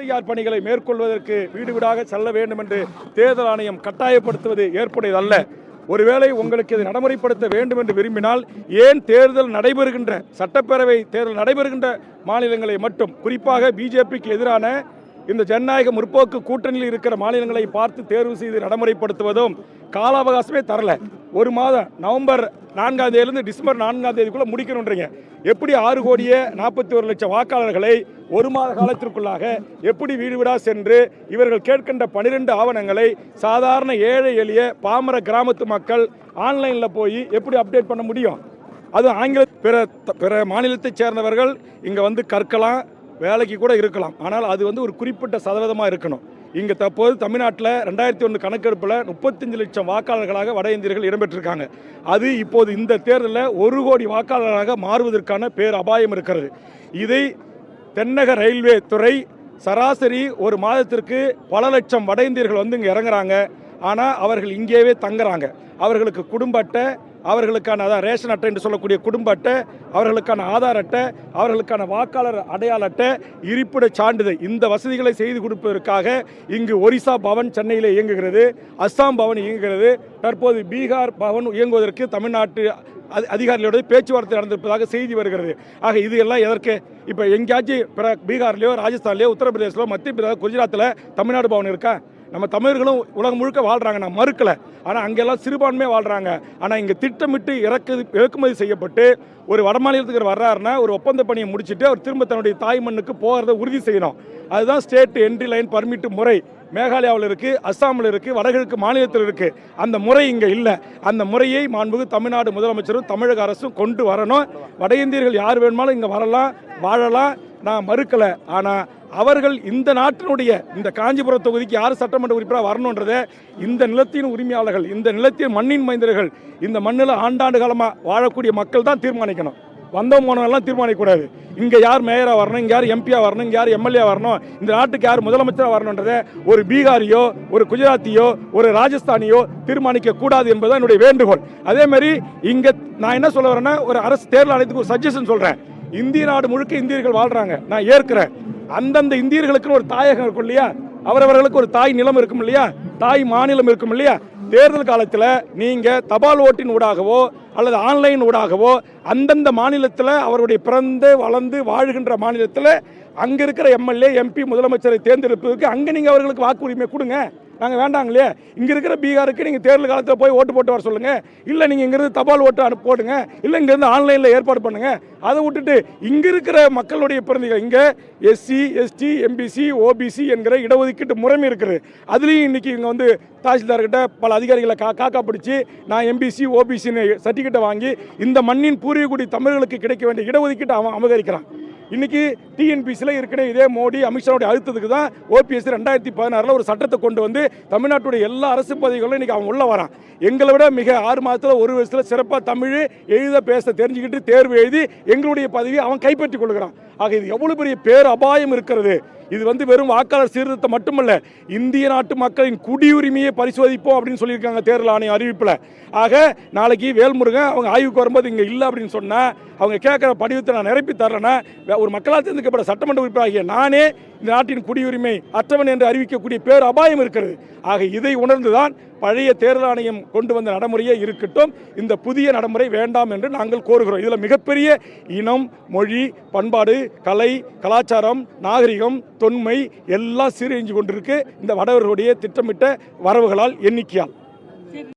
PCR பணிகளை மேற்கொள்வதற்கு வீடு வீடாக செல்ல வேண்டும் என்று தேர்தல் ஆணையம் கட்டாயப்படுத்துவது ஏற்புடையதல்ல. ஒருவேளை உங்களுக்கு இதை நடைமுறைப்படுத்த வேண்டும் என்று விரும்பினால் ஏன் தேர்தல் நடைபெறுகின்ற சட்டப்பேரவை தேர்தல் நடைபெறுகின்ற மாநிலங்களை மட்டும், குறிப்பாக பிஜேபிக்கு எதிரான இந்த ஜனநாயக முற்போக்கு கூட்டணியில் இருக்கிற மாநிலங்களை பார்த்து தேர்வு செய்து நடைமுறைப்படுத்துவதும் கால அவகாசமே தரல. ஒரு மாதம் நவம்பர் 4ஆம் தேதியிலிருந்து டிசம்பர் 4ஆம் தேதிக்குள்ள முடிக்கணுன்றீங்க. எப்படி 6,41,00,000 வாக்காளர்களை ஒரு மாத காலத்திற்குள்ளாக எப்படி வீடு வீடா சென்று இவர்கள் கேட்கின்ற 12 ஆவணங்களை சாதாரண ஏழை எளிய பாமர கிராமத்து மக்கள் ஆன்லைனில் போய் எப்படி அப்டேட் பண்ண முடியும்? அது ஆங்கில பிற மாநிலத்தைச் சேர்ந்தவர்கள் இங்கே வந்து கற்கலாம், வேலைக்கு கூட இருக்கலாம். ஆனால் அது வந்து ஒரு குறிப்பிட்ட சதவீதமாக இருக்கணும். இங்கே தற்போது தமிழ்நாட்டில் 2001 கணக்கெடுப்பில் 35 லட்சம் வாக்காளர்களாக வட இந்தியர்கள் இடம்பெற்றிருக்காங்க. அது இப்போது இந்த தேர்தலில் 1 கோடி வாக்காளராக மாறுவதற்கான பேர் அபாயம் இருக்கிறது. இதை தென்னக ரயில்வே துறை சராசரி ஒரு மாதத்திற்கு பல லட்சம் வட இந்தியர்கள் வந்து இங்கே இறங்குறாங்க. ஆனால் அவர்கள் இங்கேயே தங்குறாங்க. அவர்களுக்கு குடும்ப அட்டை, அவர்களுக்கான ரேஷன் அட்டை என்று சொல்லக்கூடிய குடும்ப அட்டை, அவர்களுக்கான ஆதார் அட்டை, அவர்களுக்கான வாக்காளர் அடையாள அட்டை, இருப்பிட சான்றிதழ், இந்த வசதிகளை செய்து கொடுப்பதற்காக இங்கு ஒரிசா பவன் சென்னையில் இயங்குகிறது, அஸ்ஸாம் பவன் இயங்குகிறது. தற்போது பீகார் பவன் இயங்குவதற்கு தமிழ்நாட்டு அதிகாரிகளோட பேச்சுவார்த்தை நடந்திருப்பதாக செய்தி வருகிறது. ஆக இது எல்லாம் எதற்கு? இப்போ எங்கேயாச்சும் பீகார்லையோ ராஜஸ்தான்லையோ உத்தரப்பிரதேசிலோ மத்திய பிரதேச குஜராத்தில் தமிழ்நாடு பவன் இருக்கா? நம்ம தமிழர்களும் உலகம் முழுக்க வாழ்கிறாங்க, நான் மறுக்கலை. ஆனால் அங்கெல்லாம் சிறுபான்மையாக வாழ்கிறாங்க. ஆனால் இங்கே திட்டமிட்டு இறக்குமதி செய்யப்பட்டு ஒரு வட மாநிலத்துக்கு வர்றாருன்னா ஒரு ஒப்பந்த பணியை முடிச்சுட்டு அவர் திரும்ப தன்னுடைய தாய் மண்ணுக்கு போகிறத உறுதி செய்யணும். அதுதான் ஸ்டேட் என்ட்ரி லைன் பர்மிட் முறை. மேகாலயாவில் இருக்குது, அஸ்ஸாமில் இருக்குது, வடகிழக்கு மாநிலத்தில் இருக்குது. அந்த முறை இங்கே இல்லை. அந்த முறையை மாண்புமிகு தமிழ்நாடு முதலமைச்சரும் தமிழக அரசும் கொண்டு வரணும். வட இந்தியர்கள் யார் வேணுமாலும் இங்கே வரலாம், வாழலாம், நான் மறுக்கலை. ஆனால் அவர்கள் இந்த நாட்டினுடைய இந்த காஞ்சிபுரம் தொகுதிக்கு யார் சட்டமன்ற உறுப்பினராக வரணுன்றதை இந்த நிலத்தின் உரிமையாளர்கள், இந்த நிலத்தின் மண்ணின் மைந்தர்கள், இந்த மண்ணில் ஆண்டாண்டு காலமாக வாழக்கூடிய மக்கள் தான் தீர்மானிக்கணும். வந்தவங்க போனவெல்லாம் தீர்மானிக்கக்கூடாது. இங்கே யார் மேயராக வரணும், இங்கே யார் எம்பியாக வரணும், இங்கே யார் எம்எல்ஏ வரணும், இந்த நாட்டுக்கு யார் முதலமைச்சராக வரணுன்றதை ஒரு பீகாரியோ ஒரு குஜராத்தியோ ஒரு ராஜஸ்தானியோ தீர்மானிக்க கூடாது என்பதுதான் என்னுடைய வேண்டுகோள். அதேமாதிரி இங்கே நான் என்ன சொல்ல வரேன்னா, ஒரு அரசு தேர்தல் ஆணையத்துக்கு ஒரு சஜஷன் சொல்கிறேன். இந்திய நாடு முழுக்க இந்தியர்கள் வாழ்கிறாங்க, நான் ஏற்கிறேன். அந்தந்த இந்தியர்களுக்குன்னு ஒரு தாயகம் இருக்கும் இல்லையா? அவரவர்களுக்கு ஒரு தாய் நிலம் இருக்கும் இல்லையா? தாய் மாநிலம் இருக்கும் இல்லையா? தேர்தல் காலத்தில் நீங்கள் தபால் ஓட்டின் ஊடாகவோ அல்லது ஆன்லைன் ஊடாகவோ அந்தந்த மாநிலத்தில் அவருடைய பிறந்து வளர்ந்து வாழ்கின்ற மாநிலத்தில் அங்கே இருக்கிற எம்எல்ஏ எம்பி முதலமைச்சரை தேர்ந்தெடுப்பதற்கு அங்கே நீங்கள் அவர்களுக்கு வாக்குரிமை கொடுங்க. நாங்கள் வேண்டாங்க இல்லையா? இங்கே இருக்கிற பீகாருக்கு நீங்கள் தேர்தல் காலத்தில் போய் ஓட்டு போட்டு வர சொல்லுங்கள். இல்லை நீங்கள் இங்கேருந்து தபால் ஓட்டு போடுங்க, இல்லை இங்கேருந்து ஆன்லைனில் ஏற்பாடு பண்ணுங்கள். அதை விட்டுட்டு இங்கே இருக்கிற மக்களுடைய பிறந்தீங்க, இங்கே எஸ்சி எஸ்டி எம்பிசி ஓபிசி என்கிற இடஒதுக்கீட்டு முறைமை இருக்குது. அதுலேயும் இன்றைக்கி இங்கே வந்து தாசில்தார்கிட்ட பல அதிகாரிகளை காக்கா பிடிச்சி நான் எம்பிசி ஓபிசின்னு சர்டிஃபிகேட்டை வாங்கி இந்த மண்ணின் பூர்வீகுடி தமிழர்களுக்கு கிடைக்க வேண்டிய இடஒதுக்கீட்டை அவன் அபகரிக்கிறான். இன்றைக்கி டிஎன்பிசியில் இருக்கிற இதே மோடி அமித்ஷாவுடைய அழுத்தத்துக்கு தான் ஓபிஎஸ் 2016 ஒரு சட்டத்தை கொண்டு வந்து தமிழ்நாட்டுடைய எல்லா அரசு பதவிகளும் இன்றைக்கி அவன் உள்ளே வரான். எங்களை விட மிக 6 மாதத்தில் 1 வருஷத்தில் சிறப்பாக தமிழ் எழுத பேச தெரிஞ்சுக்கிட்டு தேர்வு எழுதி எங்களுடைய பதவியை அவன் கைப்பற்றி கொள்கிறான். ஆக இது எவ்வளோ பெரிய பேர் அபாயம் இருக்கிறது. இது வந்து வெறும் வாக்காளர் சீர்திருத்தம் மட்டுமல்ல, இந்திய நாட்டு மக்களின் குடியுரிமையை பரிசோதிப்போம் அப்படின்னு சொல்லியிருக்காங்க தேர்தல் ஆணைய அறிவிப்பில். ஆக நாளைக்கு வேல்முருகன் அவங்க ஆய்வுக்கு வரும்போது இங்கே இல்லை அப்படின்னு சொன்னால் அவங்க கேட்குற படிவத்தை நான் நிரப்பி தரலைன்னா ஒரு மக்களால் தேர்ந்தெடுக்கப்பட்ட சட்டமன்ற உறுப்பினராகிய நானே இந்த நாட்டின் குடியுரிமை அற்றவன் என்று அறிவிக்கக்கூடிய பேர் அபாயம் இருக்கிறது. ஆக இதை உணர்ந்துதான் பழைய தேர்தல் ஆணையம் கொண்டு வந்த நடைமுறையே இருக்கட்டும், இந்த புதிய நடைமுறை வேண்டாம் என்று நாங்கள் கோருகிறோம். இதில் மிகப்பெரிய இனம், மொழி, பண்பாடு, கலை, கலாச்சாரம், நாகரிகம், தொன்மை எல்லாம் சீரழிஞ்சு கொண்டிருக்கு இந்த வடவர்களுடைய திட்டமிட்ட வரவுகளால், எண்ணிக்கையால்.